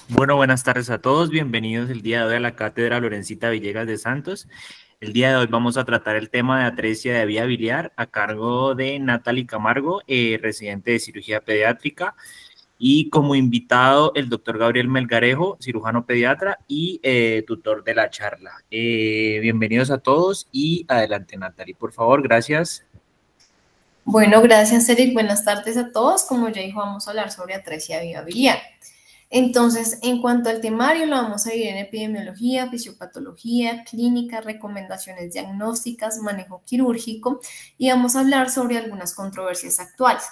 Bueno, buenas tardes a todos. Bienvenidos el día de hoy a la Cátedra Lorencita Villegas de Santos. El día de hoy vamos a tratar el tema de atresia de vía biliar a cargo de Natalie Camargo, residente de cirugía pediátrica, y como invitado el doctor Gabriel Melgarejo, cirujano pediatra y tutor de la charla. Bienvenidos a todos y adelante, Natalie, por favor. Gracias. Bueno, gracias, Eric. Buenas tardes a todos. Como ya dijo, vamos a hablar sobre atresia vía biliar. Entonces, en cuanto al temario, lo vamos a dividir en epidemiología, fisiopatología, clínica, recomendaciones diagnósticas, manejo quirúrgico y vamos a hablar sobre algunas controversias actuales.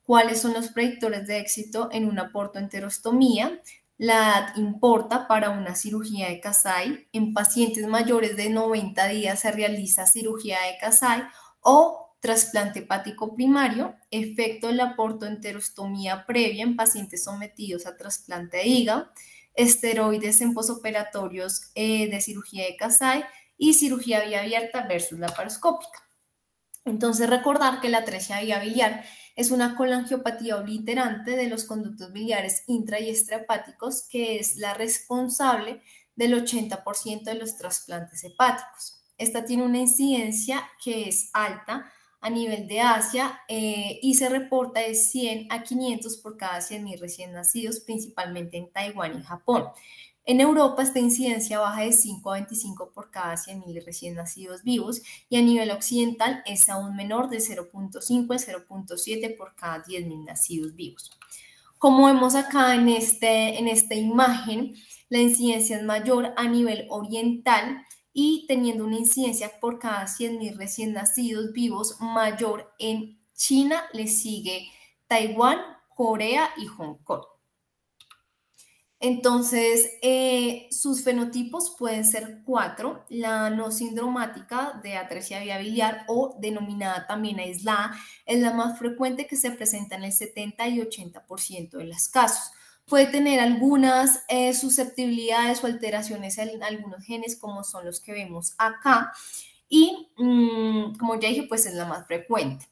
¿Cuáles son los predictores de éxito en una portoenterostomía? La edad importa para una cirugía de Kasai. En pacientes mayores de 90 días se realiza cirugía de Kasai o trasplante hepático primario, efecto de la portoenterostomía previa en pacientes sometidos a trasplante de hígado, esteroides en posoperatorios de cirugía de Kasai y cirugía vía abierta versus laparoscópica. Entonces, recordar que la atresia vía biliar es una colangiopatía obliterante de los conductos biliares intra y extrahepáticos que es la responsable del 80% de los trasplantes hepáticos. Esta tiene una incidencia que es alta a nivel de Asia y se reporta de 100 a 500 por cada 100.000 recién nacidos, principalmente en Taiwán y Japón. En Europa, esta incidencia baja de 5 a 25 por cada 100.000 recién nacidos vivos y a nivel occidental es aún menor de 0.5 a 0.7 por cada 10.000 nacidos vivos. Como vemos acá en esta imagen, la incidencia es mayor a nivel oriental y teniendo una incidencia por cada 100.000 recién nacidos vivos mayor en China, le sigue Taiwán, Corea y Hong Kong. Entonces, sus fenotipos pueden ser 4, la no sindromática de atresia vía biliar o denominada también aislada, es la más frecuente que se presenta en el 70 y 80% de los casos. Puede tener algunas susceptibilidades o alteraciones en algunos genes como son los que vemos acá y como ya dije, pues es la más frecuente.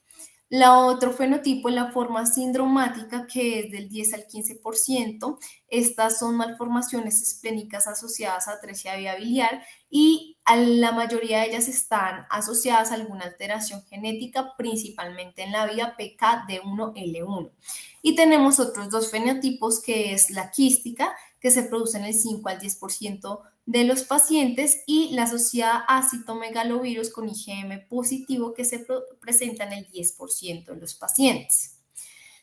La otro fenotipo es la forma sindromática, que es del 10 al 15%. Estas son malformaciones esplénicas asociadas a atresia vía biliar y a la mayoría de ellas están asociadas a alguna alteración genética, principalmente en la vía PKD1L1. Y tenemos otros dos fenotipos, que es la quística, que se produce en el 5 al 10% de los pacientes, y la asociada a citomegalovirus con IgM positivo, que se presenta en el 10% de los pacientes.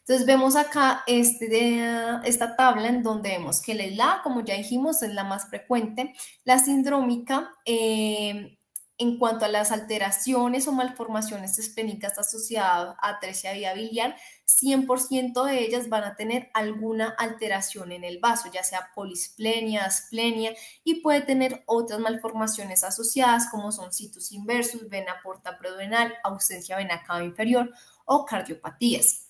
Entonces vemos acá esta tabla en donde vemos que la, como ya dijimos, es la más frecuente. La sindrómica, en cuanto a las alteraciones o malformaciones esplénicas asociadas a atresia vía biliar, 100% de ellas van a tener alguna alteración en el vaso, ya sea polisplenia, asplenia, y puede tener otras malformaciones asociadas como son situs inversus, vena porta preduodenal, ausencia vena cava inferior o cardiopatías.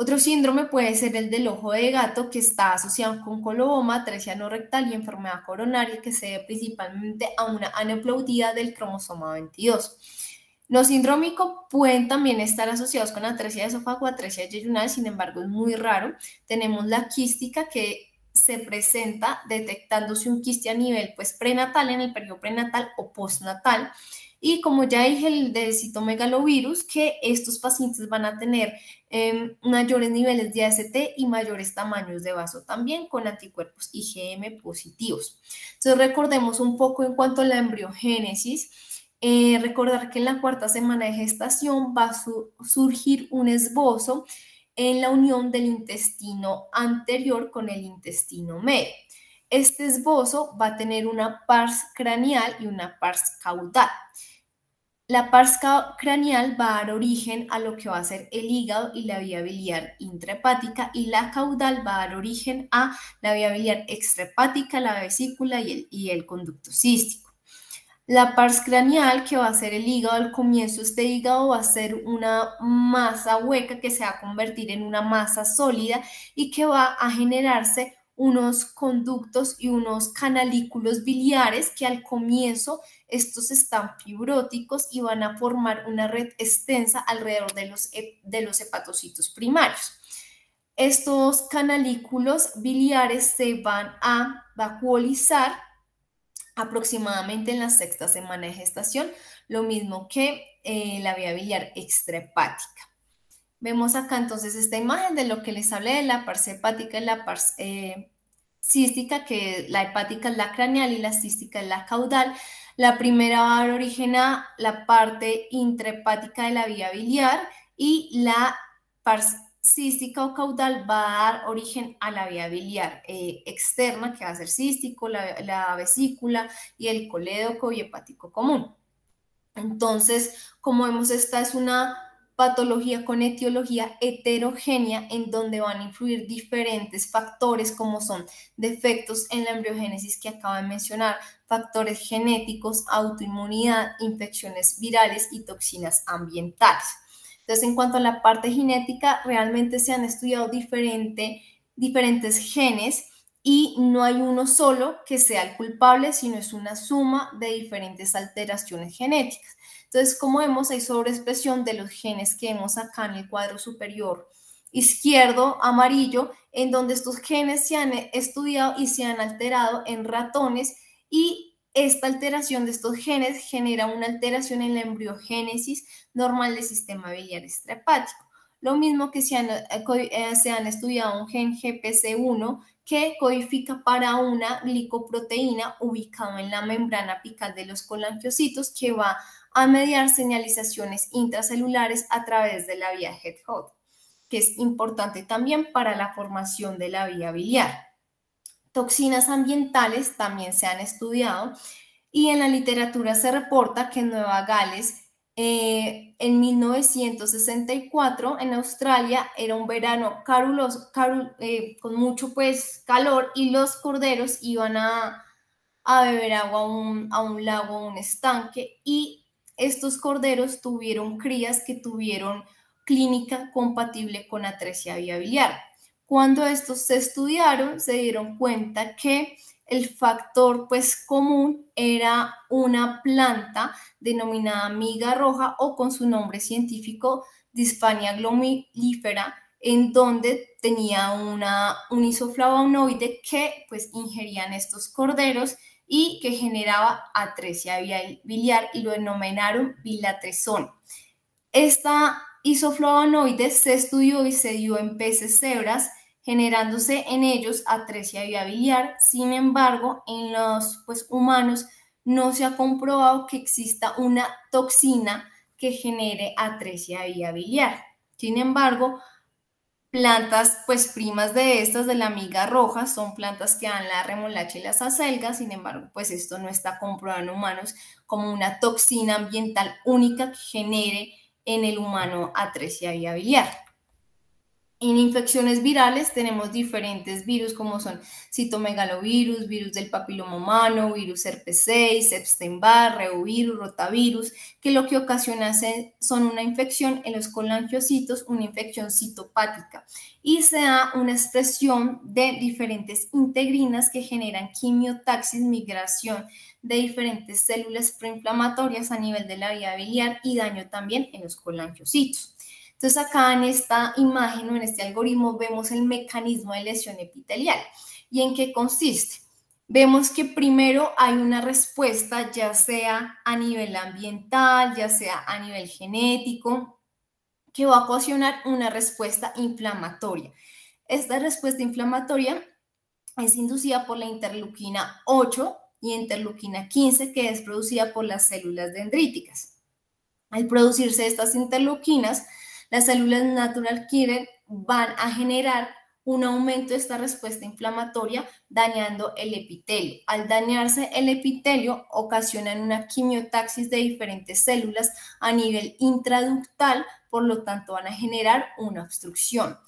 Otro síndrome puede ser el del ojo de gato, que está asociado con coloboma, atresia no rectal y enfermedad coronaria, que se debe principalmente a una aneuploidía del cromosoma 22. Los sindrómicos pueden también estar asociados con atresia de esófago, atresia yeyunal, sin embargo es muy raro. Tenemos la quística, que se presenta detectándose un quiste a nivel pues prenatal, en el periodo prenatal o postnatal. Y como ya dije, el de citomegalovirus, que estos pacientes van a tener mayores niveles de AST y mayores tamaños de vaso, también con anticuerpos IgM positivos. Entonces recordemos un poco en cuanto a la embriogénesis. Recordar que en la cuarta semana de gestación va a surgir un esbozo en la unión del intestino anterior con el intestino medio. Este esbozo va a tener una pars craneal y una pars caudal. La pars craneal va a dar origen a lo que va a ser el hígado y la vía biliar intrahepática, y la caudal va a dar origen a la vía biliar extrahepática, la vesícula y el conducto cístico. La pars craneal, que va a ser el hígado, al comienzo este hígado va a ser una masa hueca que se va a convertir en una masa sólida y que va a generarse unos conductos y unos canalículos biliares, que al comienzo estos están fibróticos y van a formar una red extensa alrededor de los hepatocitos primarios. estos canalículos biliares se van a vacuolizar aproximadamente en la sexta semana de gestación, lo mismo que la vía biliar extrahepática. Vemos acá entonces esta imagen de lo que les hablé de la par hepática y la par cística, que la hepática es la craneal y la cística es la caudal. La primera va a dar origen a la parte intrahepática de la vía biliar y la par cística o caudal va a dar origen a la vía biliar externa, que va a ser cístico, la vesícula y el colédoco y hepático común. Entonces, como vemos, esta es una patología con etiología heterogénea en donde van a influir diferentes factores como son defectos en la embriogénesis que acabo de mencionar, factores genéticos, autoinmunidad, infecciones virales y toxinas ambientales. Entonces, en cuanto a la parte genética, realmente se han estudiado diferentes genes y no hay uno solo que sea el culpable, sino es una suma de diferentes alteraciones genéticas. Entonces, como vemos, hay sobreexpresión de los genes que vemos acá en el cuadro superior izquierdo, amarillo, en donde estos genes se han estudiado y se han alterado en ratones, y esta alteración de estos genes genera una alteración en la embriogénesis normal del sistema biliar extrahepático. Lo mismo que se han estudiado un gen GPC1 que codifica para una glicoproteína ubicada en la membrana apical de los colangiocitos que va a mediar señalizaciones intracelulares a través de la vía Het-Hod, que es importante también para la formación de la vía biliar. Toxinas ambientales también se han estudiado y en la literatura se reporta que en Nueva Gales, en 1964, en Australia, era un verano caluroso, con mucho calor, y los corderos iban a beber agua a un lago, a un estanque, y estos corderos tuvieron crías que tuvieron clínica compatible con atresia vía biliar. Cuando estos se estudiaron, se dieron cuenta que el factor común era una planta denominada miga roja, o con su nombre científico Disphania glomulífera, en donde tenía un isoflavonoide que ingerían estos corderos y que generaba atresia biliar, y lo denominaron bilatresona. Esta isoflavonoide se estudió y se dio en peces cebras, generándose en ellos atresia vía biliar. Sin embargo, en los humanos no se ha comprobado que exista una toxina que genere atresia vía biliar. Sin embargo, plantas primas de estas, de la miga roja, son plantas que dan la remolacha y las acelgas. Sin embargo, esto no está comprobado en humanos como una toxina ambiental única que genere en el humano atresia vía biliar. En infecciones virales tenemos diferentes virus como son citomegalovirus, virus del papiloma humano, virus herpes 6, Epstein-Barr, reovirus, rotavirus, que lo que ocasiona son una infección en los colangiocitos, una infección citopática, y se da una expresión de diferentes integrinas que generan quimiotaxis, migración de diferentes células preinflamatorias a nivel de la vía biliar y daño también en los colangiocitos. Entonces, acá en esta imagen o en este algoritmo vemos el mecanismo de lesión epitelial. ¿Y en qué consiste? Vemos que primero hay una respuesta, ya sea a nivel ambiental, ya sea a nivel genético, que va a ocasionar una respuesta inflamatoria. Esta respuesta inflamatoria es inducida por la interleuquina 8 y interleuquina 15, que es producida por las células dendríticas. Al producirse estas interleuquinas, las células natural killer van a generar un aumento de esta respuesta inflamatoria, dañando el epitelio. Al dañarse el epitelio, ocasionan una quimiotaxis de diferentes células a nivel intraductal, por lo tanto van a generar una obstrucción.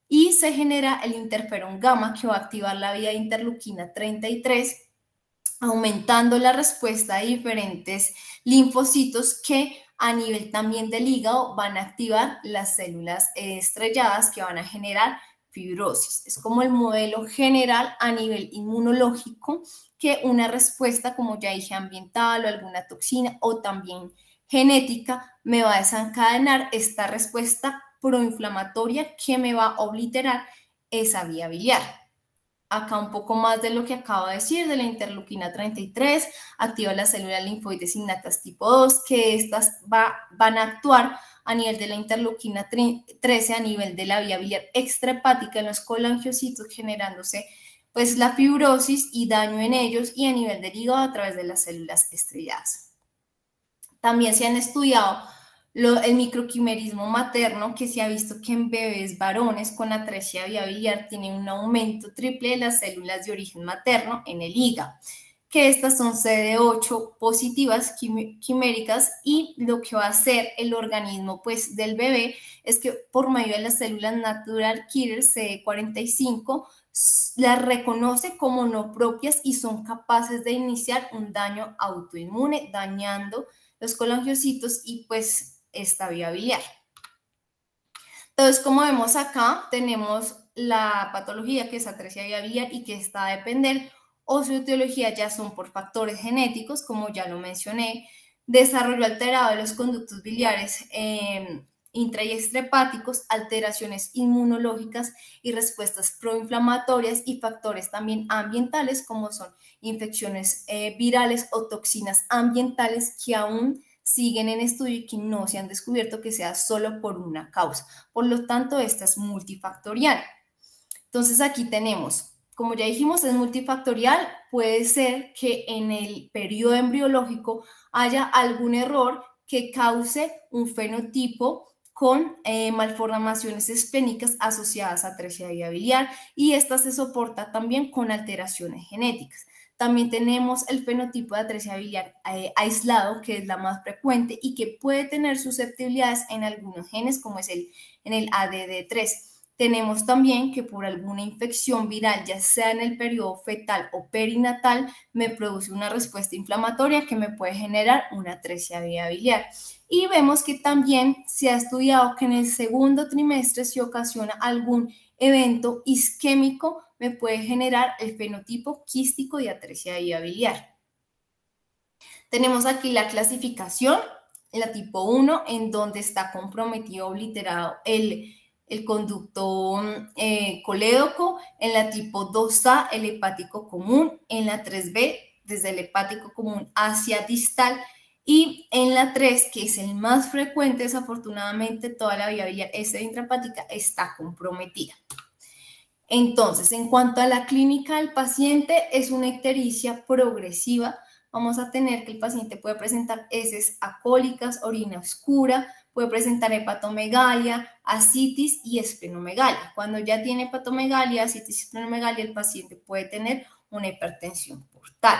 Y se genera el interferón gamma, que va a activar la vía de interleuquina 33, aumentando la respuesta de diferentes linfocitos que a nivel también del hígado van a activar las células estrelladas, que van a generar fibrosis. Es como el modelo general a nivel inmunológico, que una respuesta, como ya dije, ambiental o alguna toxina o también genética, me va a desencadenar esta respuesta proinflamatoria que me va a obliterar esa vía biliar. Acá un poco más de lo que acabo de decir, de la interleuquina 33, activa las células linfoides innatas tipo 2, que estas van a actuar a nivel de la interleuquina 13, a nivel de la vía biliar extrahepática en los colangiocitos, generándose pues la fibrosis y daño en ellos, y a nivel del hígado a través de las células estrelladas. También se han estudiado el microquimerismo materno, que se ha visto que en bebés varones con atresia vía biliar tienen un aumento triple de las células de origen materno en el hígado, que estas son CD8 positivas quiméricas, y lo que va a hacer el organismo pues del bebé es que por medio de las células natural killer CD45 las reconoce como no propias y son capaces de iniciar un daño autoinmune, dañando los colangiocitos y pues esta vía biliar. Entonces, como vemos acá, tenemos la patología, que es atresia vía biliar, y que está a depender, o su etiología ya son por factores genéticos, como ya lo mencioné, desarrollo alterado de los conductos biliares intra y extrahepáticos, alteraciones inmunológicas y respuestas proinflamatorias, y factores también ambientales, como son infecciones virales o toxinas ambientales, que aún siguen en estudio y que no se han descubierto que sea solo por una causa. Por lo tanto, esta es multifactorial. Entonces, aquí tenemos, como ya dijimos, es multifactorial. Puede ser que en el periodo embriológico haya algún error que cause un fenotipo con malformaciones esplénicas asociadas a atresia vía biliar, y esta se soporta también con alteraciones genéticas. También tenemos el fenotipo de atresia biliar aislado, que es la más frecuente y que puede tener susceptibilidades en algunos genes, como es en el ADD3. Tenemos también que por alguna infección viral, ya sea en el periodo fetal o perinatal, me produce una respuesta inflamatoria que me puede generar una atresia vía biliar. Y vemos que también se ha estudiado que en el segundo trimestre, si ocasiona algún evento isquémico, me puede generar el fenotipo quístico de atresia vía biliar. Tenemos aquí la clasificación, la tipo 1, en donde está comprometido o obliterado el conducto colédoco; en la tipo 2A, el hepático común; en la 3B, desde el hepático común hacia distal; y en la 3, que es el más frecuente, desafortunadamente, toda la vía biliar extraintrahepática está comprometida. Entonces, en cuanto a la clínica del paciente, es una ictericia progresiva. Vamos a tener que el paciente puede presentar heces acólicas, orina oscura, puede presentar hepatomegalia, ascitis y esplenomegalia. Cuando ya tiene hepatomegalia, ascitis y esplenomegalia, el paciente puede tener una hipertensión portal.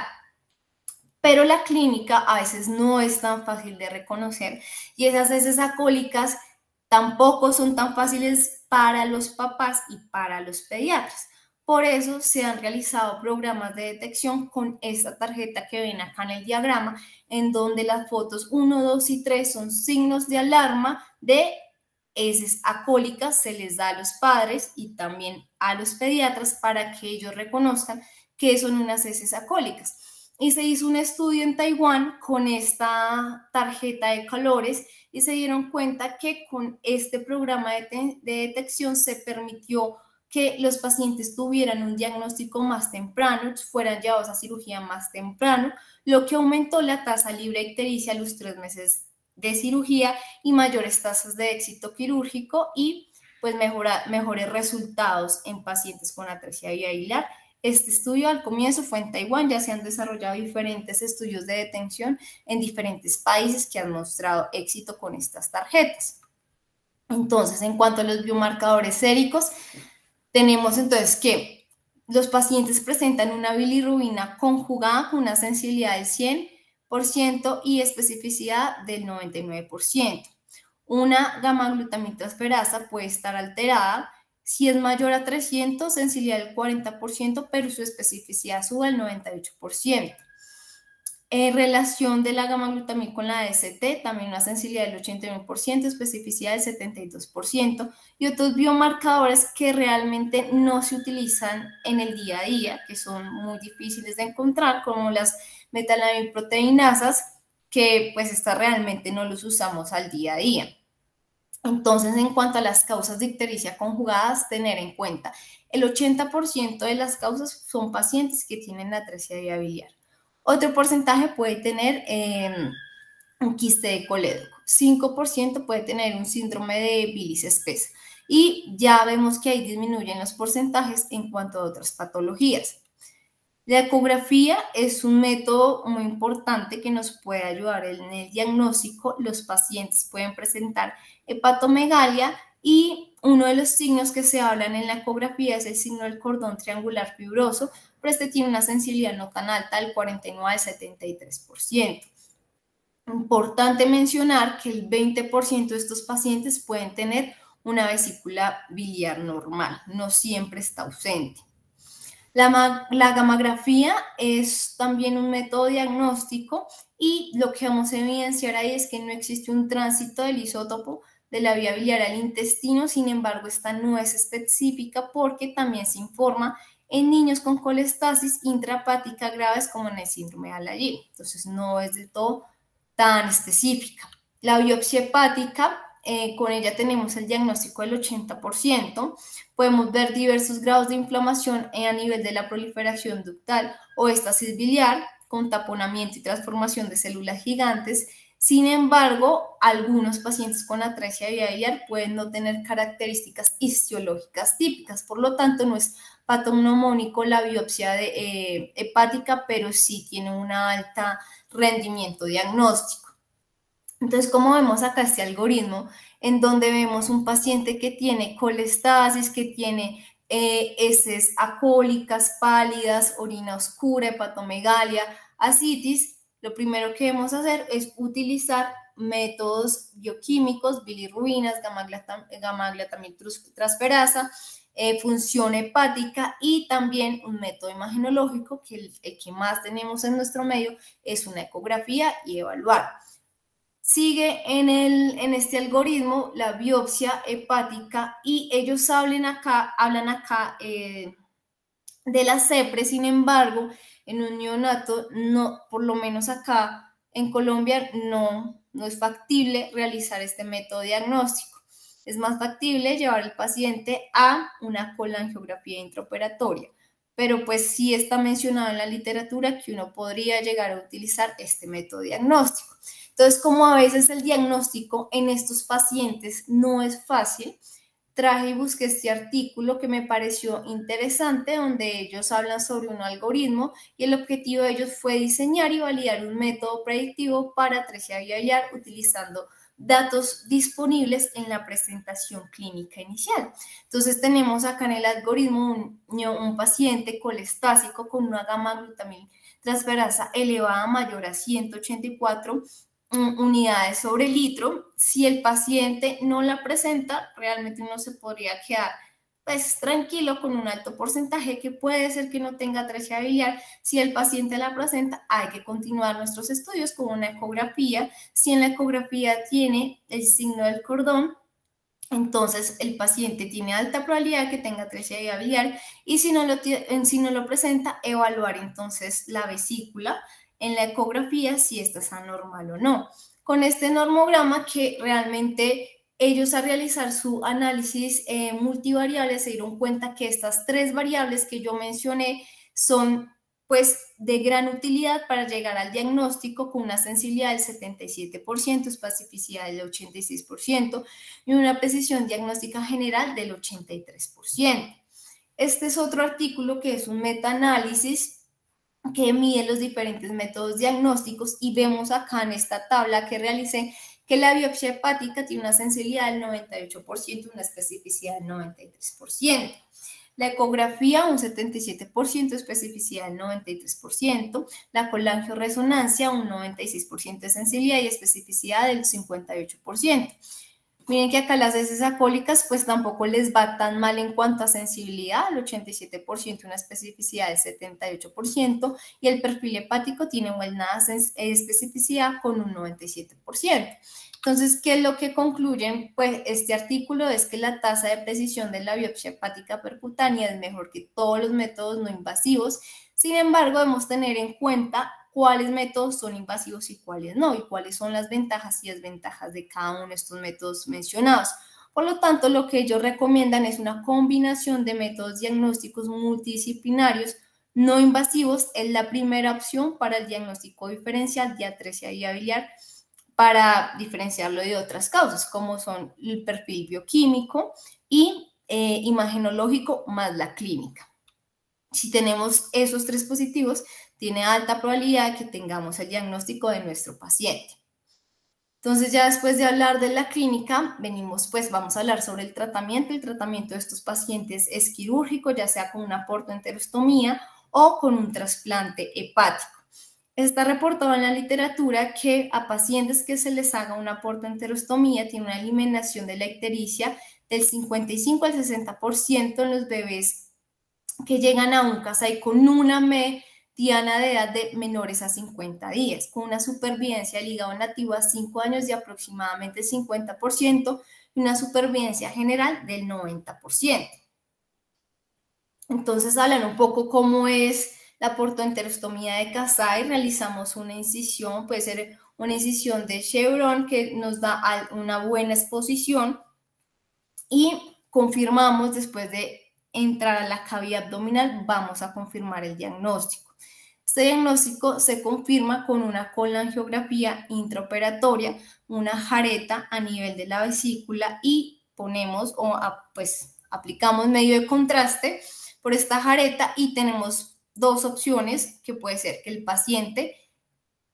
Pero la clínica a veces no es tan fácil de reconocer, y esas heces acólicas tampoco son tan fáciles para los papás y para los pediatras. Por eso se han realizado programas de detección con esta tarjeta que ven acá en el diagrama, en donde las fotos 1, 2 y 3 son signos de alarma de heces acólicas. Se les da a los padres y también a los pediatras para que ellos reconozcan que son unas heces acólicas. Y se hizo un estudio en Taiwán con esta tarjeta de colores, y se dieron cuenta que con este programa de detección se permitió que los pacientes tuvieran un diagnóstico más temprano, fueran llevados a cirugía más temprano, lo que aumentó la tasa libre de ictericia a los 3 meses de cirugía, y mayores tasas de éxito quirúrgico, y pues mejores resultados en pacientes con atresia vía biliar. Este estudio al comienzo fue en Taiwán. Ya se han desarrollado diferentes estudios de detención en diferentes países que han mostrado éxito con estas tarjetas. Entonces, en cuanto a los biomarcadores séricos, tenemos entonces que los pacientes presentan una bilirrubina conjugada con una sensibilidad del 100% y especificidad del 99%. Una gamma-glutaminosferasa puede estar alterada. Si es mayor a 300, sensibilidad del 40%, pero su especificidad sube al 98%. Relación de la gamma-glutamina con la DST, también una sensibilidad del 89%, especificidad del 72%, y otros biomarcadores que realmente no se utilizan en el día a día, que son muy difíciles de encontrar, como las metalamiproteinasas, que pues estas realmente no los usamos al día a día. Entonces, en cuanto a las causas de ictericia conjugadas, tener en cuenta, el 80% de las causas son pacientes que tienen atresia de vía biliar. Otro porcentaje puede tener un quiste de colédoco. 5% puede tener un síndrome de bilis espesa. Y ya vemos que ahí disminuyen los porcentajes en cuanto a otras patologías. La ecografía es un método muy importante que nos puede ayudar en el diagnóstico. Los pacientes pueden presentar hepatomegalia y uno de los signos que se hablan en la ecografía es el signo del cordón triangular fibroso, pero este tiene una sensibilidad no tan alta, del 49 al 73%. Importante mencionar que el 20% de estos pacientes pueden tener una vesícula biliar normal, no siempre está ausente. La gamografía es también un método diagnóstico y lo que vamos a evidenciar ahí es que no existe un tránsito del isótopo de la vía biliar al intestino. Sin embargo, esta no es específica porque también se informa en niños con colestasis intrahepática graves como en el síndrome de Alagille. Entonces, no es de todo tan específica. La biopsia hepática, con ella tenemos el diagnóstico del 80%. Podemos ver diversos grados de inflamación a nivel de la proliferación ductal o estasis biliar, con taponamiento y transformación de células gigantes. Sin embargo, algunos pacientes con atresia de vía biliar pueden no tener características histológicas típicas, por lo tanto no es patognomónico la biopsia hepática, pero sí tiene un alto rendimiento diagnóstico. Entonces, como vemos acá este algoritmo, en donde vemos un paciente que tiene colestasis, que tiene heces acólicas, pálidas, orina oscura, hepatomegalia, ascitis, lo primero que debemos hacer es utilizar métodos bioquímicos, bilirrubinas, gamma-glutamitrasferasa, función hepática y también un método imagenológico, que el que más tenemos en nuestro medio es una ecografía y evaluar. Sigue en este algoritmo la biopsia hepática y ellos hablan acá de la CEPRE. Sin embargo, en un neonato, no, por lo menos acá en Colombia, no es factible realizar este método diagnóstico. Es más factible llevar al paciente a una colangiografía intraoperatoria, pero pues sí está mencionado en la literatura que uno podría llegar a utilizar este método diagnóstico. Entonces, como a veces el diagnóstico en estos pacientes no es fácil, traje y busqué este artículo que me pareció interesante, donde ellos hablan sobre un algoritmo y el objetivo de ellos fue diseñar y validar un método predictivo para atresia de vía biliar utilizando datos disponibles en la presentación clínica inicial. Entonces tenemos acá en el algoritmo un paciente colestásico con una gamma-glutamiltransferasa elevada mayor a 184 unidades sobre litro. Si el paciente no la presenta, realmente uno se podría quedar pues tranquilo con un alto porcentaje, que puede ser que no tenga atresia biliar. Si el paciente la presenta, hay que continuar nuestros estudios con una ecografía. Si en la ecografía tiene el signo del cordón, entonces el paciente tiene alta probabilidad de que tenga atresia biliar, y si no lo presenta, evaluar entonces la vesícula en la ecografía si esta es anormal o no. Con este normograma, que realmente ellos, al realizar su análisis multivariable, se dieron cuenta que estas tres variables que yo mencioné son pues de gran utilidad para llegar al diagnóstico, con una sensibilidad del 77%, especificidad del 86% y una precisión diagnóstica general del 83%. Este es otro artículo que es un metaanálisis que mide los diferentes métodos diagnósticos, y vemos acá en esta tabla que realicé que la biopsia hepática tiene una sensibilidad del 98% y una especificidad del 93%. La ecografía, un 77%, especificidad del 93%. La colangioresonancia, un 96% de sensibilidad y especificidad del 58%. Miren que acá las heces acólicas pues tampoco les va tan mal en cuanto a sensibilidad, el 87%, una especificidad del 78%, y el perfil hepático tiene buena especificidad con un 97%. Entonces, ¿qué es lo que concluyen? Pues este artículo es que la tasa de precisión de la biopsia hepática percutánea es mejor que todos los métodos no invasivos. Sin embargo, debemos tener en cuenta cuáles métodos son invasivos y cuáles no, y cuáles son las ventajas y desventajas de cada uno de estos métodos mencionados. Por lo tanto, lo que ellos recomiendan es una combinación de métodos diagnósticos multidisciplinarios no invasivos. Es la primera opción para el diagnóstico diferencial de atresia biliar, para diferenciarlo de otras causas, como son el perfil bioquímico y imagenológico más la clínica. Si tenemos esos 3 positivos, tiene alta probabilidad de que tengamos el diagnóstico de nuestro paciente. Entonces, ya después de hablar de la clínica, vamos a hablar sobre el tratamiento. El tratamiento de estos pacientes es quirúrgico, ya sea con una portoenterostomía o con un trasplante hepático. Está reportado en la literatura que a pacientes que se les haga una portoenterostomía tiene una eliminación de la ictericia del 55 al 60% en los bebés que llegan a UNCASA y con una mediana de edad de menores a 50 días, con una supervivencia del hígado nativo a 5 años de aproximadamente el 50% y una supervivencia general del 90%. Entonces, hablan un poco cómo es la portoenterostomía de Kasai. Realizamos una incisión, puede ser una incisión de Chevron que nos da una buena exposición y confirmamos después de entrar a la cavidad abdominal, vamos a confirmar el diagnóstico. Este diagnóstico se confirma con una colangiografía intraoperatoria, una jareta a nivel de la vesícula y ponemos aplicamos medio de contraste por esta jareta y tenemos 2 opciones, que puede ser que el paciente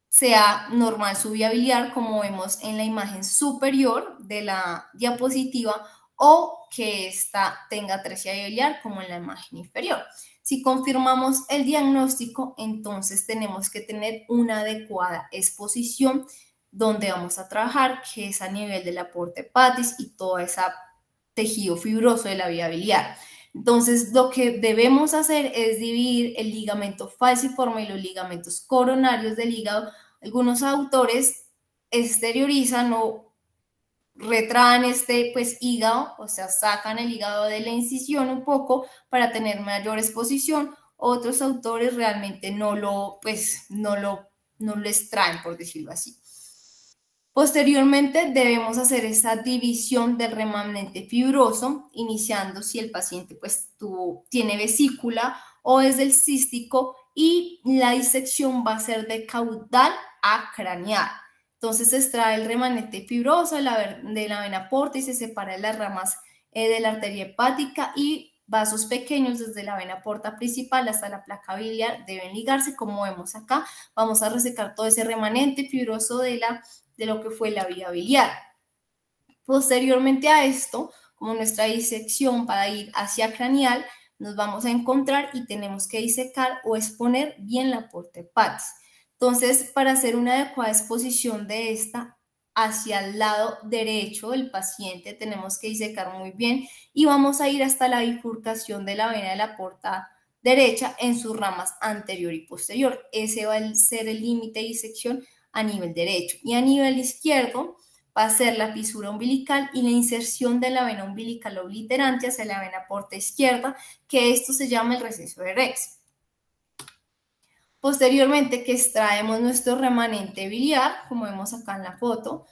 sea normal su vía biliar, como vemos en la imagen superior de la diapositiva, o que ésta tenga atresia biliar, como en la imagen inferior. Si confirmamos el diagnóstico, entonces tenemos que tener una adecuada exposición donde vamos a trabajar, que es a nivel del aporte hepatis y todo ese tejido fibroso de la vía biliar. Entonces, lo que debemos hacer es dividir el ligamento falciforme y los ligamentos coronarios del hígado. Algunos autores exteriorizan o retraen hígado, o sea, sacan el hígado de la incisión un poco para tener mayor exposición. Otros autores realmente no lo extraen, por decirlo así. Posteriormente, debemos hacer esa división del remanente fibroso, iniciando si el paciente tiene vesícula o es del cístico, y la disección va a ser de caudal a craneal. Entonces, se extrae el remanente fibroso de la vena porta y se separa de las ramas de la arteria hepática, y vasos pequeños desde la vena porta principal hasta la placa biliar deben ligarse, como vemos acá. Vamos a resecar todo ese remanente fibroso de lo que fue la vía biliar. Posteriormente a esto, como nuestra disección para ir hacia craneal, nos vamos a encontrar y tenemos que disecar o exponer bien la porta hepatis. Entonces, para hacer una adecuada exposición de esta hacia el lado derecho del paciente, tenemos que disecar muy bien y vamos a ir hasta la bifurcación de la vena de la porta derecha en sus ramas anterior y posterior. Ese va a ser el límite de disección a nivel derecho, y a nivel izquierdo va a ser la fisura umbilical y la inserción de la vena umbilical obliterante hacia la vena porta izquierda, que esto se llama el receso de Rex. Posteriormente, que extraemos nuestro remanente biliar, como vemos acá en la foto,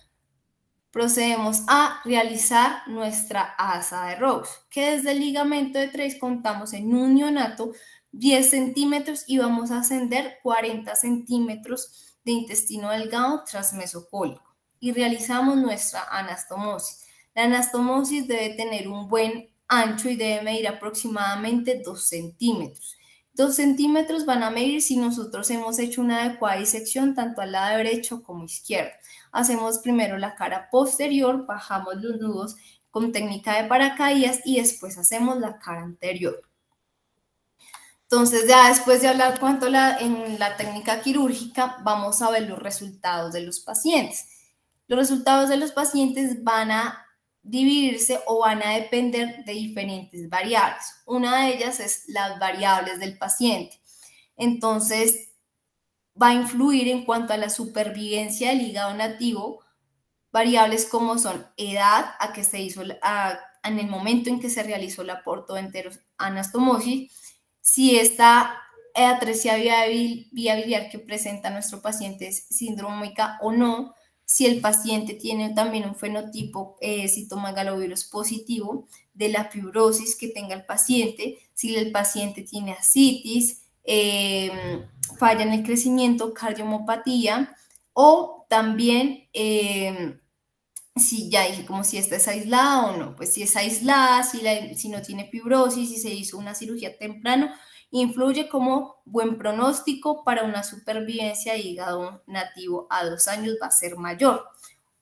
procedemos a realizar nuestra asa de Rose, que desde el ligamento de Treitz contamos en un neonato 10 centímetros y vamos a ascender 40 centímetros de intestino delgado transmesocólico, y realizamos nuestra anastomosis. La anastomosis debe tener un buen ancho y debe medir aproximadamente 2 centímetros. 2 centímetros van a medir si nosotros hemos hecho una adecuada disección tanto al lado derecho como izquierdo. Hacemos primero la cara posterior, bajamos los nudos con técnica de paracaídas y después hacemos la cara anterior. Entonces, ya después de hablar en la técnica quirúrgica, vamos a ver los resultados de los pacientes. Los resultados de los pacientes van a dividirse o van a depender de diferentes variables. Una de ellas es las variables del paciente. Entonces, va a influir en cuanto a la supervivencia del hígado nativo, variables como son edad, en el momento en que se realizó la portoenterosanastomosis, si esta atresia vía biliar que presenta nuestro paciente es sindrómica o no, si el paciente tiene también un fenotipo citomegalovirus positivo, de la fibrosis que tenga el paciente, si el paciente tiene ascitis, falla en el crecimiento, cardiomopatía, o también si ya dije como si esta es aislada o no, pues si es aislada, si no tiene fibrosis, si se hizo una cirugía temprano, influye como buen pronóstico para una supervivencia de hígado nativo a 2 años va a ser mayor.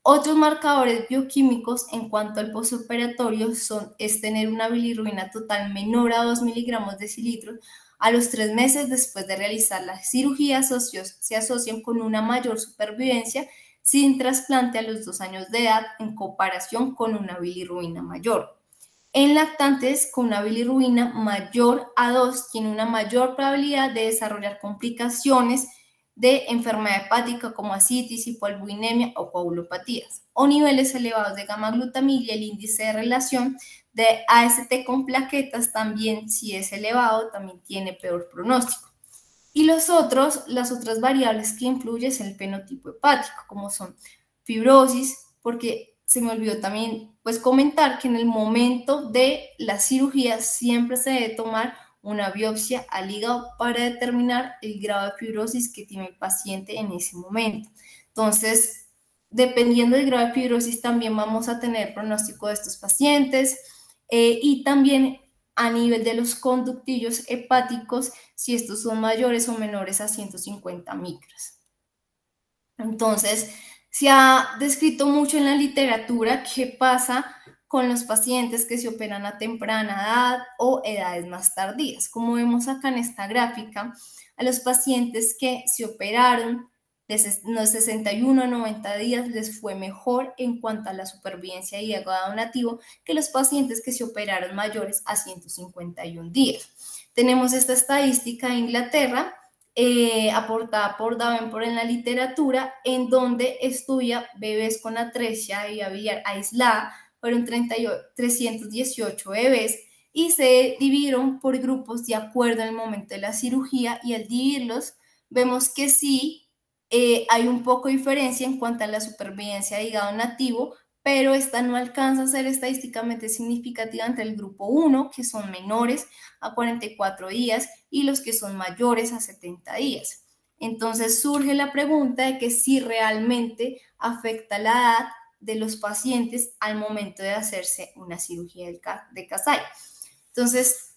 Otros marcadores bioquímicos en cuanto al postoperatorio es tener una bilirrubina total menor a 2 miligramos de cilitro a los 3 meses después de realizar la cirugía. Se asocian con una mayor supervivencia sin trasplante a los 2 años de edad en comparación con una bilirrubina mayor. En lactantes con una bilirrubina mayor a 2 tiene una mayor probabilidad de desarrollar complicaciones de enfermedad hepática como ascitis, hipoalbuminemia o coagulopatías, o niveles elevados de gamma-glutamina. El índice de relación de AST con plaquetas también, si es elevado, también tiene peor pronóstico. Y las otras variables que influyen es el fenotipo hepático, como son fibrosis, porque se me olvidó también pues comentar que en el momento de la cirugía siempre se debe tomar una biopsia al hígado para determinar el grado de fibrosis que tiene el paciente en ese momento. Entonces, dependiendo del grado de fibrosis, también vamos a tener pronóstico de estos pacientes y también a nivel de los conductillos hepáticos, si estos son mayores o menores a 150 micras. Entonces, se ha descrito mucho en la literatura qué pasa con los pacientes que se operan a temprana edad o edades más tardías. Como vemos acá en esta gráfica, a los pacientes que se operaron de 61 a 90 días les fue mejor en cuanto a la supervivencia de hígado nativo que los pacientes que se operaron mayores a 151 días. Tenemos esta estadística de Inglaterra, aportada por Davenport en la literatura, en donde estudia bebés con atresia de vía biliar aislada. Fueron 318 bebés y se dividieron por grupos de acuerdo al momento de la cirugía, y al dividirlos vemos que sí hay un poco de diferencia en cuanto a la supervivencia de hígado nativo, pero esta no alcanza a ser estadísticamente significativa entre el grupo 1, que son menores a 44 días, y los que son mayores a 70 días. Entonces surge la pregunta de que si realmente afecta la edad de los pacientes al momento de hacerse una cirugía de Kasai. Entonces,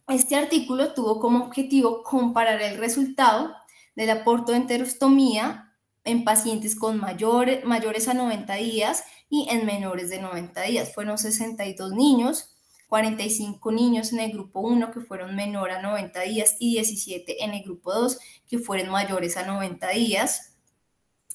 este artículo tuvo como objetivo comparar el resultado de la portoenterostomía en pacientes con mayores a 90 días y en menores de 90 días. Fueron 62 niños, 45 niños en el grupo 1 que fueron menor a 90 días y 17 en el grupo 2 que fueron mayores a 90 días.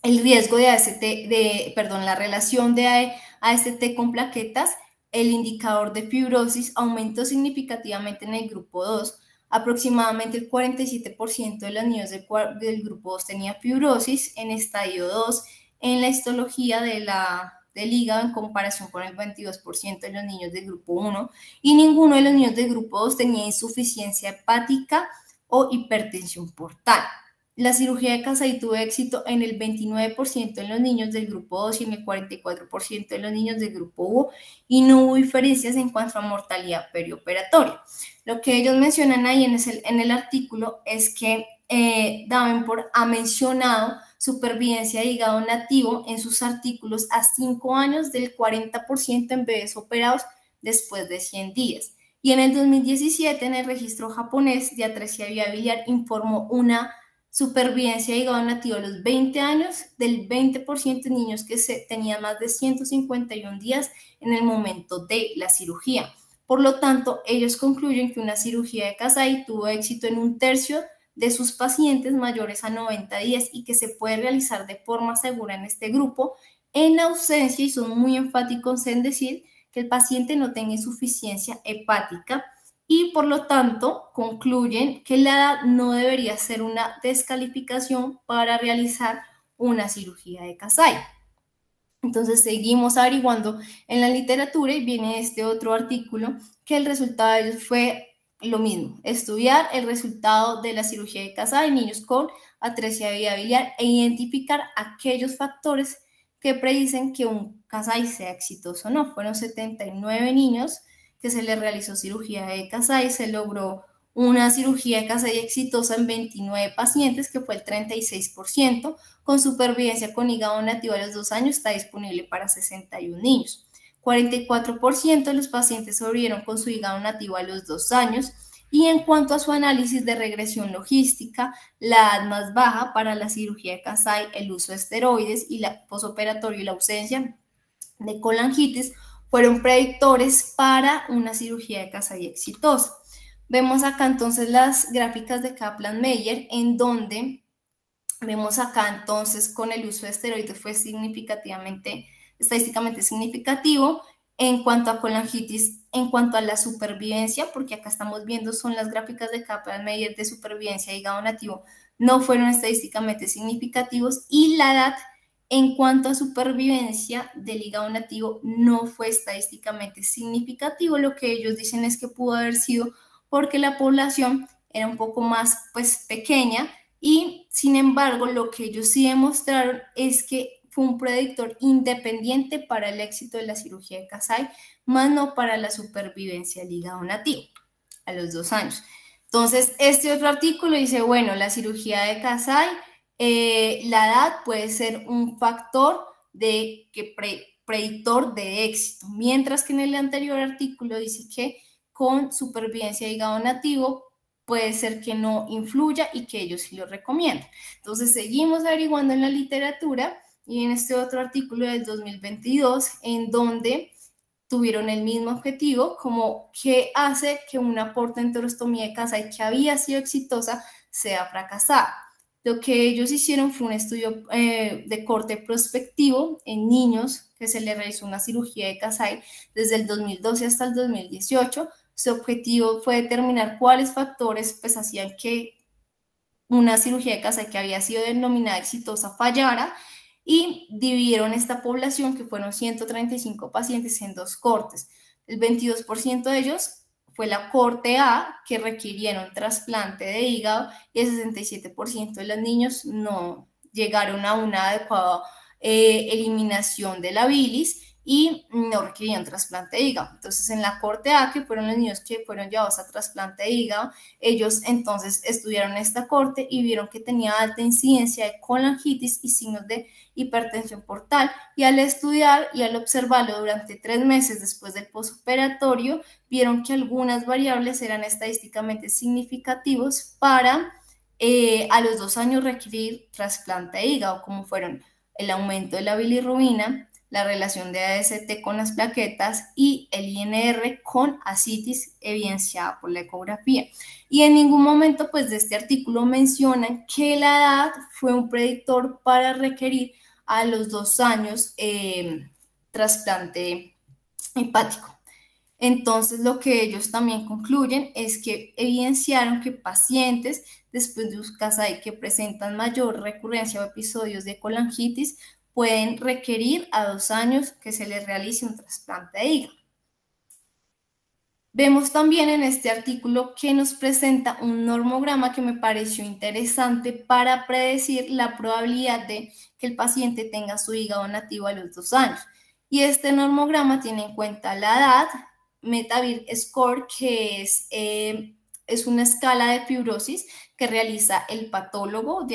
El riesgo de la relación de AST con plaquetas, el indicador de fibrosis aumentó significativamente en el grupo 2. Aproximadamente el 47% de los niños del grupo 2 tenía fibrosis en estadio 2 en la histología del hígado, en comparación con el 22% de los niños del grupo 1, y ninguno de los niños del grupo 2 tenía insuficiencia hepática o hipertensión portal. La cirugía de Kasai tuvo éxito en el 29% de los niños del grupo 2 y en el 44% de los niños del grupo U, y no hubo diferencias en cuanto a mortalidad perioperatoria. Lo que ellos mencionan ahí en el artículo es que Davenport ha mencionado supervivencia de hígado nativo en sus artículos a 5 años del 40% en bebés operados después de 100 días. Y en el 2017, en el registro japonés de atresia vía biliar, informó una supervivencia de hígado nativo a los 20 años del 20% de niños que tenían más de 151 días en el momento de la cirugía. Por lo tanto, ellos concluyen que una cirugía de Kasai tuvo éxito en 1/3 de sus pacientes mayores a 90 días y que se puede realizar de forma segura en este grupo, en ausencia, y son muy enfáticos en decir que el paciente no tenga insuficiencia hepática, y por lo tanto concluyen que la edad no debería ser una descalificación para realizar una cirugía de Kasai. Entonces seguimos averiguando en la literatura y viene este otro artículo que el resultado de ellos fue lo mismo, estudiar el resultado de la cirugía de Kasai en niños con atresia de vía biliar e identificar aquellos factores que predicen que un Kasai sea exitoso o no. Fueron 79 niños que se les realizó cirugía de Kasai, se logró una cirugía de Kasai exitosa en 29 pacientes, que fue el 36%, con supervivencia con hígado nativo a los 2 años, está disponible para 61 niños. 44% de los pacientes sobrevivieron con su hígado nativo a los 2 años. Y en cuanto a su análisis de regresión logística, la edad más baja para la cirugía de Kasai, el uso de esteroides y la posoperatorio y la ausencia de colangitis fueron predictores para una cirugía de Kasai exitosa. Vemos acá entonces las gráficas de Kaplan-Meier, en donde vemos acá entonces con el uso de esteroides fue estadísticamente significativo. En cuanto a colangitis, en cuanto a la supervivencia, porque acá estamos viendo son las gráficas de Kaplan-Meier de supervivencia de hígado nativo, no fueron estadísticamente significativos, y la edad en cuanto a supervivencia del hígado nativo no fue estadísticamente significativo. Lo que ellos dicen es que pudo haber sido porque la población era un poco más pequeña, y sin embargo lo que ellos sí demostraron es que fue un predictor independiente para el éxito de la cirugía de Kasai, más no para la supervivencia del hígado nativo a los 2 años. Entonces, este otro artículo dice, bueno, la cirugía de Kasai, la edad puede ser un factor predictor de éxito, mientras que en el anterior artículo dice que con supervivencia de hígado nativo puede ser que no influya y que ellos sí lo recomiendan. Entonces, seguimos averiguando en la literatura y en este otro artículo del 2022, en donde tuvieron el mismo objetivo, como qué hace que una portoenterostomía de Kasai que había sido exitosa sea fracasada. Lo que ellos hicieron fue un estudio de corte prospectivo en niños que se les realizó una cirugía de Kasai desde el 2012 hasta el 2018. Su objetivo fue determinar cuáles factores pues hacían que una cirugía de Kasai que había sido denominada exitosa fallara, y dividieron esta población, que fueron 135 pacientes, en 2 cortes. El 22% de ellos fue la corte A, que requirieron trasplante de hígado, y el 67% de los niños no llegaron a una adecuada eliminación de la bilis y no requerían trasplante de hígado. Entonces, en la corte A, que fueron los niños que fueron llevados a trasplante de hígado, ellos entonces estudiaron esta corte y vieron que tenía alta incidencia de colangitis y signos de hipertensión portal, y al estudiar y al observarlo durante 3 meses después del postoperatorio, vieron que algunas variables eran estadísticamente significativos para a los 2 años requerir trasplante de hígado, como fueron el aumento de la bilirrubina, la relación de AST con las plaquetas y el INR con ascitis evidenciada por la ecografía. Y en ningún momento pues de este artículo mencionan que la edad fue un predictor para requerir a los 2 años trasplante hepático. Entonces, lo que ellos también concluyen es que evidenciaron que pacientes después de un Kasai que presentan mayor recurrencia o episodios de colangitis pueden requerir a 2 años que se les realice un trasplante de hígado. Vemos también en este artículo que nos presenta un normograma que me pareció interesante para predecir la probabilidad de que el paciente tenga su hígado nativo a los 2 años. Y este normograma tiene en cuenta la edad, METAVIR Score, que es una escala de fibrosis que realiza el patólogo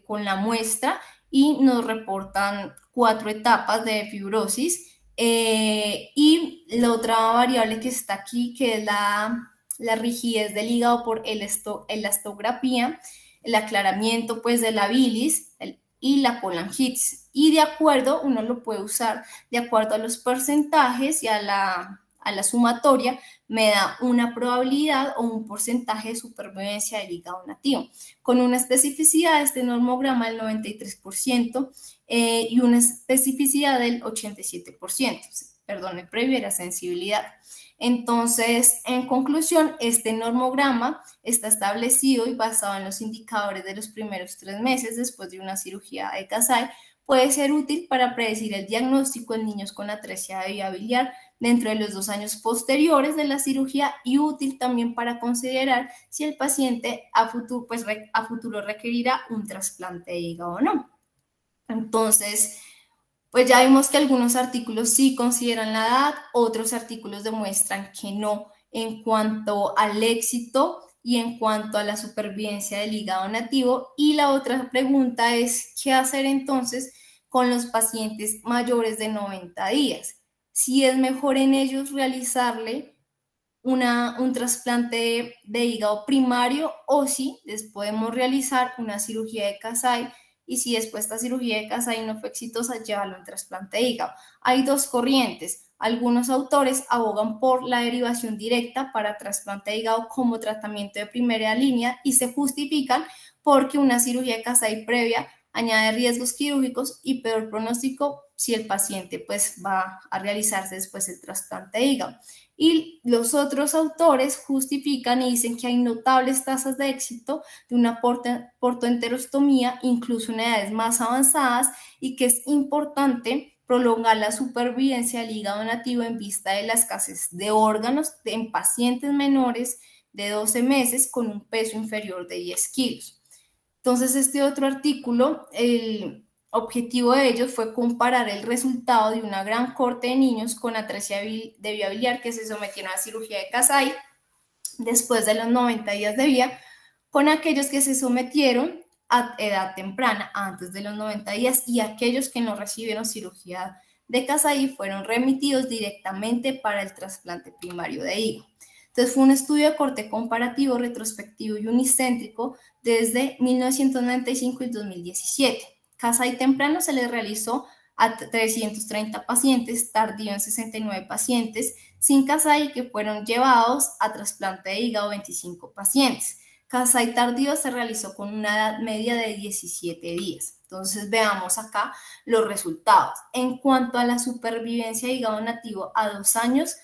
con la muestra, y nos reportan 4 etapas de fibrosis. Y la otra variable que está aquí, que es la rigidez del hígado por elastografía, el aclaramiento pues de la bilis y la colangitis. Y de acuerdo, uno lo puede usar de acuerdo a los porcentajes y a la sumatoria, me da una probabilidad o un porcentaje de supervivencia del hígado nativo, con una especificidad de este normograma del 93%, y una especificidad del 87%. Perdón, el previo era sensibilidad. Entonces, en conclusión, este normograma está establecido y basado en los indicadores de los primeros 3 meses después de una cirugía de Kasai. Puede ser útil para predecir el diagnóstico en niños con atresia de vía biliar dentro de los 2 años posteriores de la cirugía y útil también para considerar si el paciente a futuro requerirá un trasplante de hígado o no. Entonces, pues ya vimos que algunos artículos sí consideran la edad, otros artículos demuestran que no en cuanto al éxito y en cuanto a la supervivencia del hígado nativo. Y la otra pregunta es, ¿qué hacer entonces con los pacientes mayores de 90 días? Si es mejor en ellos realizarle un trasplante de hígado primario o si les podemos realizar una cirugía de Kasai y si después esta cirugía de Kasai no fue exitosa, llevarlo en trasplante de hígado. Hay dos corrientes. Algunos autores abogan por la derivación directa para trasplante de hígado como tratamiento de primera línea y se justifican porque una cirugía de Kasai previa añade riesgos quirúrgicos y peor pronóstico si el paciente pues va a realizarse después el trasplante de hígado. Y los autores justifican y dicen que hay notables tasas de éxito de una portoenterostomía, incluso en edades más avanzadas, y que es importante prolongar la supervivencia del hígado nativo en vista de la escasez de órganos en pacientes menores de 12 meses con un peso inferior de 10 kilos. Entonces, este otro artículo, el objetivo de ellos fue comparar el resultado de una gran corte de niños con atresia de vía biliar que se sometieron a cirugía de Kasai después de los 90 días de vida, con aquellos que se sometieron a edad temprana, antes de los 90 días, y aquellos que no recibieron cirugía de Kasai y fueron remitidos directamente para el trasplante primario de hígado. Entonces fue un estudio de corte comparativo, retrospectivo y unicéntrico desde 1995 y 2017. Kasai temprano se le realizó a 330 pacientes, tardío en 69 pacientes, sin Kasai que fueron llevados a trasplante de hígado 25 pacientes. Kasai tardío se realizó con una edad media de 17 días. Entonces veamos acá los resultados. En cuanto a la supervivencia de hígado nativo a 2 años,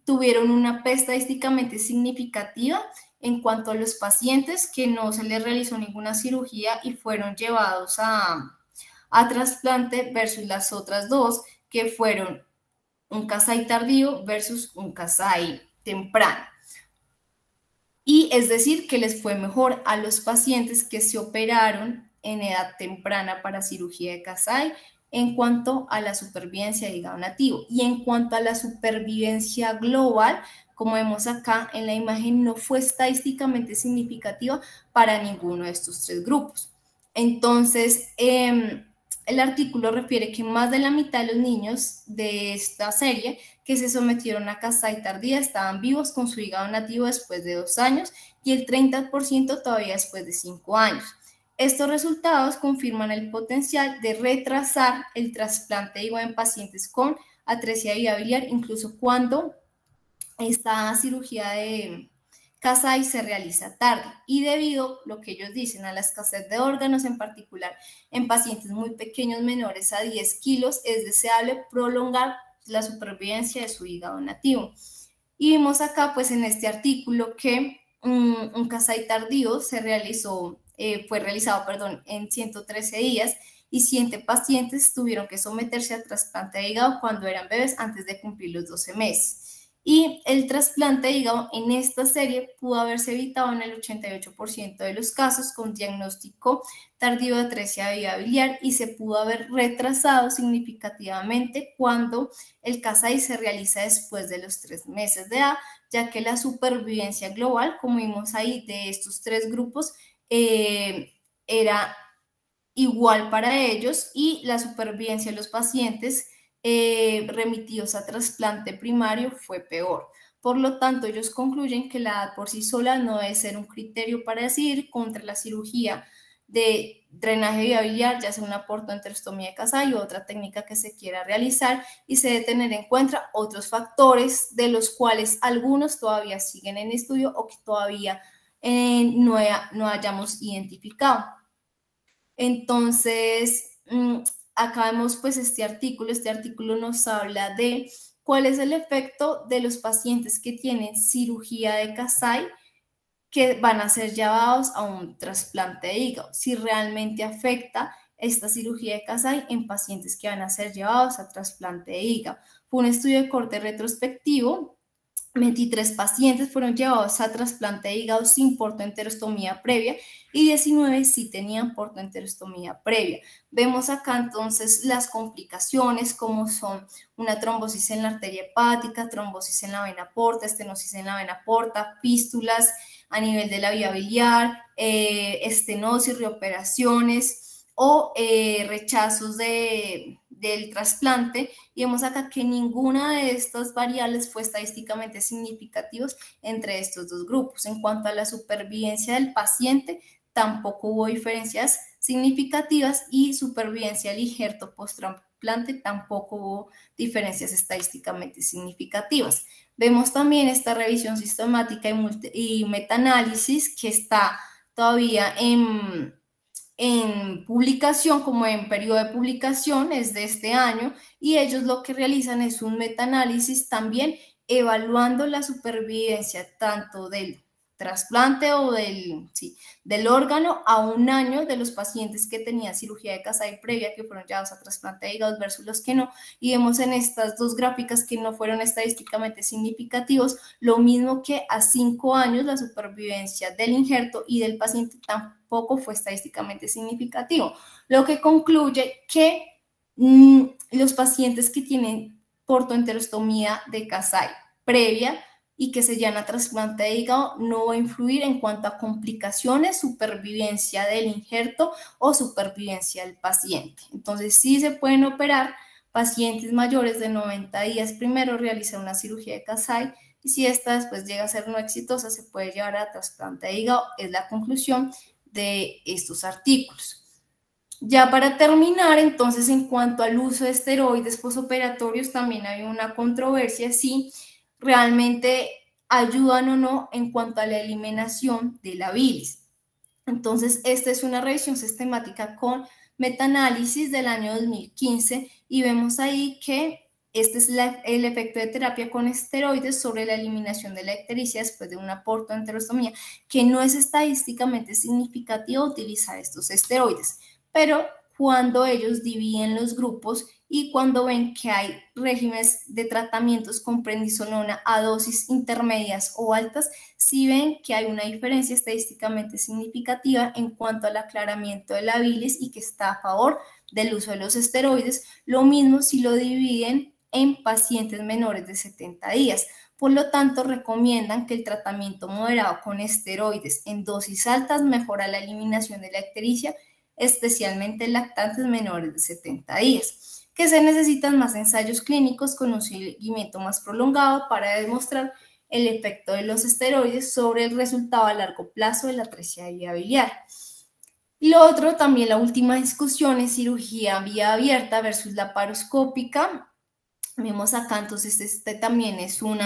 tuvieron una P estadísticamente significativa en cuanto a los pacientes que no se les realizó ninguna cirugía y fueron llevados a trasplante versus las otras dos que fueron un Kasai tardío versus un Kasai temprano. Y es decir, que les fue mejor a los pacientes que se operaron en edad temprana para cirugía de Kasai en cuanto a la supervivencia de hígado nativo. Y en cuanto a la supervivencia global, como vemos acá en la imagen, no fue estadísticamente significativa para ninguno de estos tres grupos. Entonces, el artículo refiere que más de la mitad de los niños de esta serie que se sometieron a Kasai tardía estaban vivos con su hígado nativo después de 2 años y el 30% todavía después de 5 años. Estos resultados confirman el potencial de retrasar el trasplante de hígado en pacientes con atresia de vía biliar, incluso cuando esta cirugía de Kasai se realiza tarde y debido, lo que ellos dicen, a la escasez de órganos, en particular en pacientes muy pequeños menores a 10 kilos, es deseable prolongar la supervivencia de su hígado nativo. Y vimos acá, pues en este artículo, que un Kasai tardío fue realizado en 113 días y 100 pacientes tuvieron que someterse a trasplante de hígado cuando eran bebés antes de cumplir los 12 meses. Y el trasplante de hígado en esta serie pudo haberse evitado en el 88% de los casos con diagnóstico tardío de atresia de vía biliar y se pudo haber retrasado significativamente cuando el Kasai se realiza después de los 3 meses de edad, ya que la supervivencia global, como vimos ahí, de estos 3 grupos era igual para ellos y la supervivencia de los pacientes remitidos a trasplante primario fue peor. Por lo tanto, ellos concluyen que la edad por sí sola no debe ser un criterio para decidir contra la cirugía de drenaje de vía biliar, ya sea una portoenterostomía de Kasai o otra técnica que se quiera realizar, y se debe tener en cuenta otros factores de los cuales algunos todavía siguen en estudio o que todavía no hayamos identificado. Entonces, acá vemos pues este artículo nos habla de cuál es el efecto de los pacientes que tienen cirugía de Kasai que van a ser llevados a un trasplante de hígado, si realmente afecta esta cirugía de Kasai en pacientes que van a ser llevados a trasplante de hígado. Fue un estudio de corte retrospectivo. 23 pacientes fueron llevados a trasplante de hígado sin portoenterostomía previa y 19 sí tenían portoenterostomía previa. Vemos acá entonces las complicaciones como son una trombosis en la arteria hepática, trombosis en la vena porta, estenosis en la vena porta, fístulas a nivel de la vía biliar, estenosis, reoperaciones o rechazos del trasplante, y vemos acá que ninguna de estas variables fue estadísticamente significativa entre estos dos grupos. En cuanto a la supervivencia del paciente, tampoco hubo diferencias significativas, y supervivencia al injerto post-trasplante tampoco hubo diferencias estadísticamente significativas. Vemos también esta revisión sistemática y metaanálisis que está todavía en publicación, como en periodo de publicación, es de este año, y ellos lo que realizan es un metaanálisis también evaluando la supervivencia tanto del trasplante o del órgano a un año de los pacientes que tenían cirugía de Kasai previa, que fueron llevados a trasplante de hígado, versus los que no, y vemos en estas dos gráficas que no fueron estadísticamente significativos, lo mismo que a 5 años la supervivencia del injerto y del paciente tampoco fue estadísticamente significativo, lo que concluye que los pacientes que tienen portoenterostomía de Kasai previa y que se llevan a trasplante de hígado no va a influir en cuanto a complicaciones, supervivencia del injerto o supervivencia del paciente. Entonces sí se pueden operar pacientes mayores de 90 días primero, realizar una cirugía de Kasai, y si esta después llega a ser no exitosa, se puede llevar a trasplante de hígado. Es la conclusión de estos artículos. Ya para terminar, entonces, en cuanto al uso de esteroides posoperatorios, también hay una controversia si realmente ayudan o no en cuanto a la eliminación de la bilis. Entonces, esta es una revisión sistemática con metaanálisis del año 2015, y vemos ahí que este es el efecto de terapia con esteroides sobre la eliminación de la ictericia después de una portoenterostomía, que no es estadísticamente significativo utilizar estos esteroides, pero cuando ellos dividen los grupos y cuando ven que hay regímenes de tratamientos con prednisolona a dosis intermedias o altas, sí ven que hay una diferencia estadísticamente significativa en cuanto al aclaramiento de la bilis y que está a favor del uso de los esteroides. Lo mismo si lo dividen en pacientes menores de 70 días. Por lo tanto, recomiendan que el tratamiento moderado con esteroides en dosis altas mejora la eliminación de la ictericia, especialmente en lactantes menores de 70 días, que se necesitan más ensayos clínicos con un seguimiento más prolongado para demostrar el efecto de los esteroides sobre el resultado a largo plazo de la atresia de vía biliar. Y lo otro, también la última discusión, es cirugía vía abierta versus laparoscópica. Vemos acá, entonces, este también es un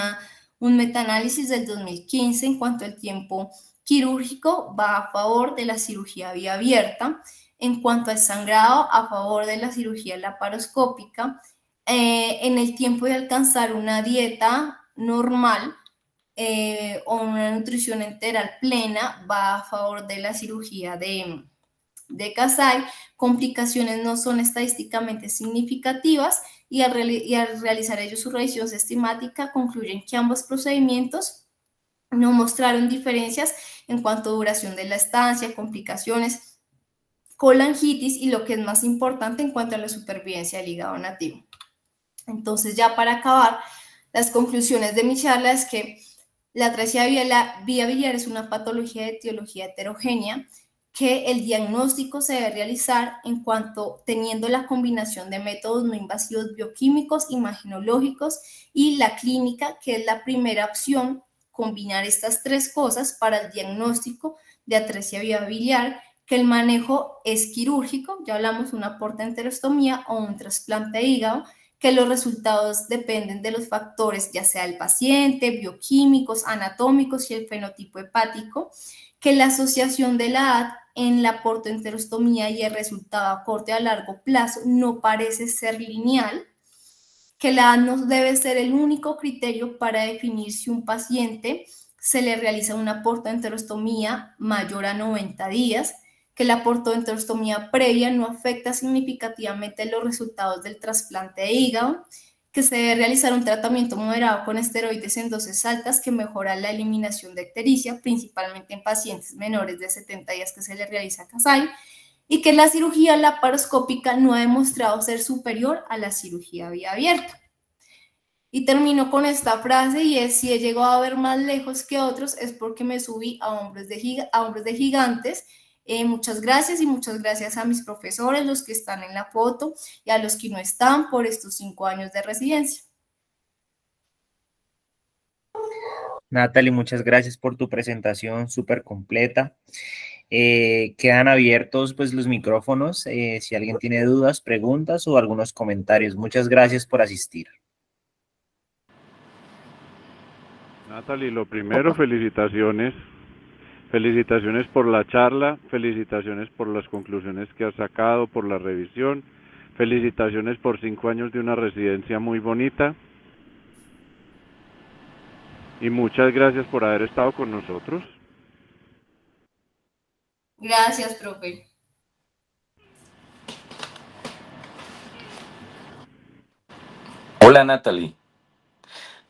metaanálisis del 2015 en cuanto al tiempo quirúrgico, va a favor de la cirugía vía abierta. En cuanto al sangrado, a favor de la cirugía laparoscópica. En el tiempo de alcanzar una dieta normal o una nutrición enteral plena, va a favor de la cirugía de Kasai. Complicaciones no son estadísticamente significativas, y al realizar ellos su revisión sistemática concluyen que ambos procedimientos no mostraron diferencias en cuanto a duración de la estancia, complicaciones, colangitis y, lo que es más importante, en cuanto a la supervivencia del hígado nativo. Entonces, ya para acabar, las conclusiones de mi charla es que la atresia vía biliar es una patología de etiología heterogénea, que el diagnóstico se debe realizar en cuanto teniendo la combinación de métodos no invasivos bioquímicos, imagenológicos y la clínica, que es la primera opción, combinar estas tres cosas para el diagnóstico de atresia vía biliar, que el manejo es quirúrgico, ya hablamos, una portoenterostomía o un trasplante de hígado, que los resultados dependen de los factores, ya sea el paciente, bioquímicos, anatómicos y el fenotipo hepático, que la asociación de la edad en la portoenterostomía y el resultado a corto y a largo plazo no parece ser lineal, que la edad no debe ser el único criterio para definir si un paciente se le realiza una portoenterostomía mayor a 90 días, que la portoenterostomía previa no afecta significativamente los resultados del trasplante de hígado, que se debe realizar un tratamiento moderado con esteroides en dosis altas que mejora la eliminación de ictericia, principalmente en pacientes menores de 70 días que se les realiza Kasai, y que la cirugía laparoscópica no ha demostrado ser superior a la cirugía vía abierta. Y termino con esta frase y es: si he llegado a ver más lejos que otros es porque me subí a hombros de gigantes. Muchas gracias y muchas gracias a mis profesores, los que están en la foto y a los que no están por estos 5 años de residencia. Natalie, muchas gracias por tu presentación súper completa. Quedan abiertos pues los micrófonos si alguien tiene dudas, preguntas o algunos comentarios. Muchas gracias por asistir. Natalie, lo primero, felicitaciones. Felicitaciones por la charla, felicitaciones por las conclusiones que has sacado, por la revisión, felicitaciones por 5 años de una residencia muy bonita y muchas gracias por haber estado con nosotros. Gracias, profe. Hola Natalie,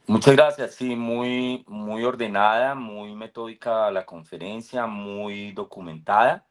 muchas gracias, sí, muy ordenada, muy metódica la conferencia, muy documentada.